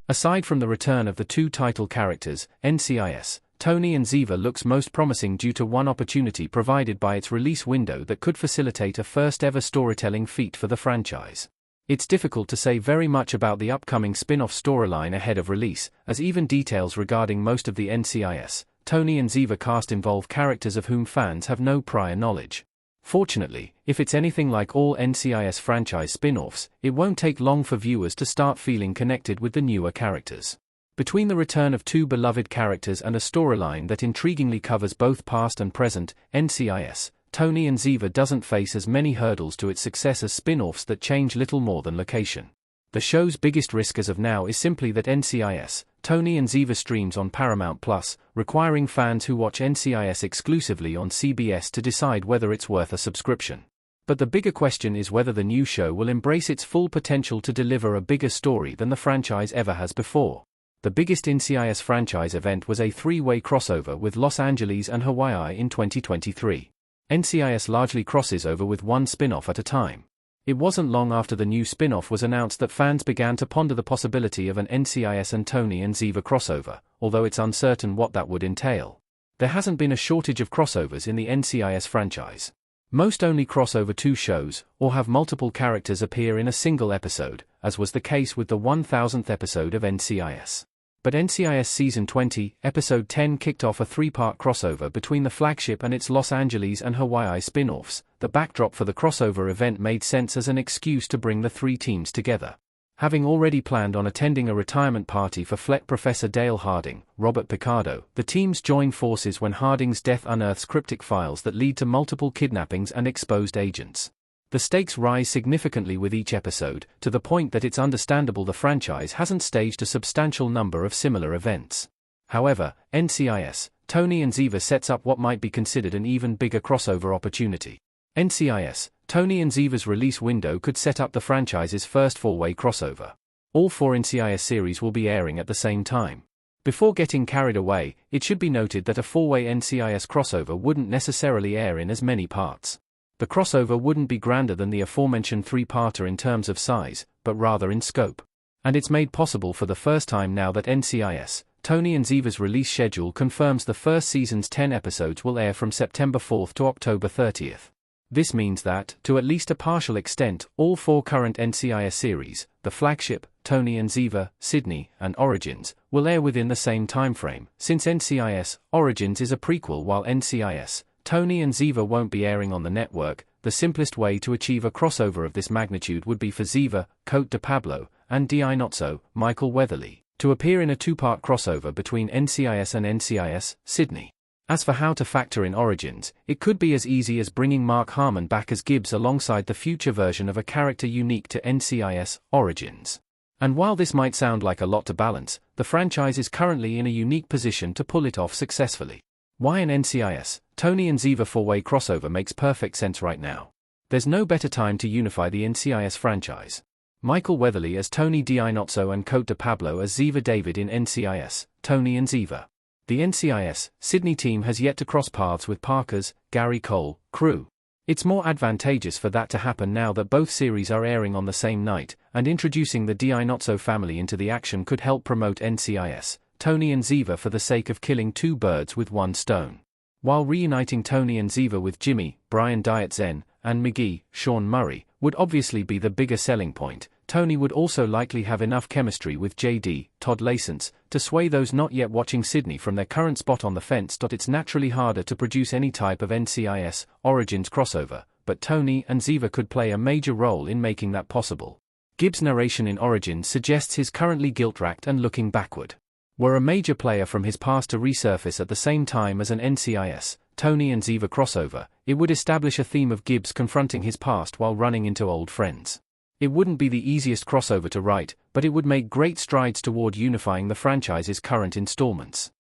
Aside from the return of the two title characters, NCIS, Tony and Ziva looks most promising due to one opportunity provided by its release window that could facilitate a first-ever storytelling feat for the franchise. It's difficult to say very much about the upcoming spin-off storyline ahead of release, as even details regarding most of the NCIS, Tony and Ziva cast involve characters of whom fans have no prior knowledge. Fortunately, if it's anything like all NCIS franchise spin-offs, it won't take long for viewers to start feeling connected with the newer characters. Between the return of two beloved characters and a storyline that intriguingly covers both past and present, NCIS, Tony and Ziva doesn't face as many hurdles to its success as spin-offs that change little more than location. The show's biggest risk as of now is simply that NCIS, Tony and Ziva streams on Paramount+, requiring fans who watch NCIS exclusively on CBS to decide whether it's worth a subscription. But the bigger question is whether the new show will embrace its full potential to deliver a bigger story than the franchise ever has before. The biggest NCIS franchise event was a three-way crossover with Los Angeles and Hawaii in 2023. NCIS largely crosses over with one spin-off at a time. It wasn't long after the new spin-off was announced that fans began to ponder the possibility of an NCIS and Tony and Ziva crossover, although it's uncertain what that would entail. There hasn't been a shortage of crossovers in the NCIS franchise. Most only cross over two shows, or have multiple characters appear in a single episode, as was the case with the 1000th episode of NCIS. But NCIS Season 20, Episode 10 kicked off a three-part crossover between the flagship and its Los Angeles and Hawaii spin-offs. The backdrop for the crossover event made sense as an excuse to bring the three teams together. Having already planned on attending a retirement party for Fleck Professor Dale Harding, Robert Picardo, the teams join forces when Harding's death unearths cryptic files that lead to multiple kidnappings and exposed agents. The stakes rise significantly with each episode, to the point that it's understandable the franchise hasn't staged a substantial number of similar events. However, NCIS, Tony and Ziva sets up what might be considered an even bigger crossover opportunity. NCIS, Tony and Ziva's release window could set up the franchise's first four-way crossover. All four NCIS series will be airing at the same time. Before getting carried away, it should be noted that a four-way NCIS crossover wouldn't necessarily air in as many parts. The crossover wouldn't be grander than the aforementioned three-parter in terms of size, but rather in scope. And it's made possible for the first time now that NCIS, Tony and Ziva's release schedule confirms the first season's 10 episodes will air from September 4th to October 30th. This means that, to at least a partial extent, all four current NCIS series, the flagship, Tony and Ziva, Sydney, and Origins, will air within the same timeframe, since NCIS, Origins is a prequel while NCIS, Tony and Ziva won't be airing on the network. The simplest way to achieve a crossover of this magnitude would be for Ziva, Cote de Pablo, and Di Nozzo, Michael Weatherly, to appear in a two-part crossover between NCIS and NCIS, Sydney. As for how to factor in Origins, it could be as easy as bringing Mark Harmon back as Gibbs alongside the future version of a character unique to NCIS, Origins. And while this might sound like a lot to balance, the franchise is currently in a unique position to pull it off successfully. Why an NCIS, Tony and Ziva four-way crossover makes perfect sense right now. There's no better time to unify the NCIS franchise. Michael Weatherly as Tony Di Nozzo and Cote de Pablo as Ziva David in NCIS, Tony and Ziva. The NCIS, Sydney team has yet to cross paths with Parker's, Gary Cole, crew. It's more advantageous for that to happen now that both series are airing on the same night, and introducing the Di Nozzo family into the action could help promote NCIS, Tony and Ziva for the sake of killing two birds with one stone. While reuniting Tony and Ziva with Jimmy, Brian Dietzen, and McGee, Sean Murray, would obviously be the bigger selling point, Tony would also likely have enough chemistry with JD, Todd Lasance, to sway those not yet watching Sydney from their current spot on the fence. It's naturally harder to produce any type of NCIS, Origins crossover, but Tony and Ziva could play a major role in making that possible. Gibbs' narration in Origins suggests he's currently guilt-racked and looking backward. Were a major player from his past to resurface at the same time as an NCIS, Tony and Ziva crossover, it would establish a theme of Gibbs confronting his past while running into old friends. It wouldn't be the easiest crossover to write, but it would make great strides toward unifying the franchise's current installments.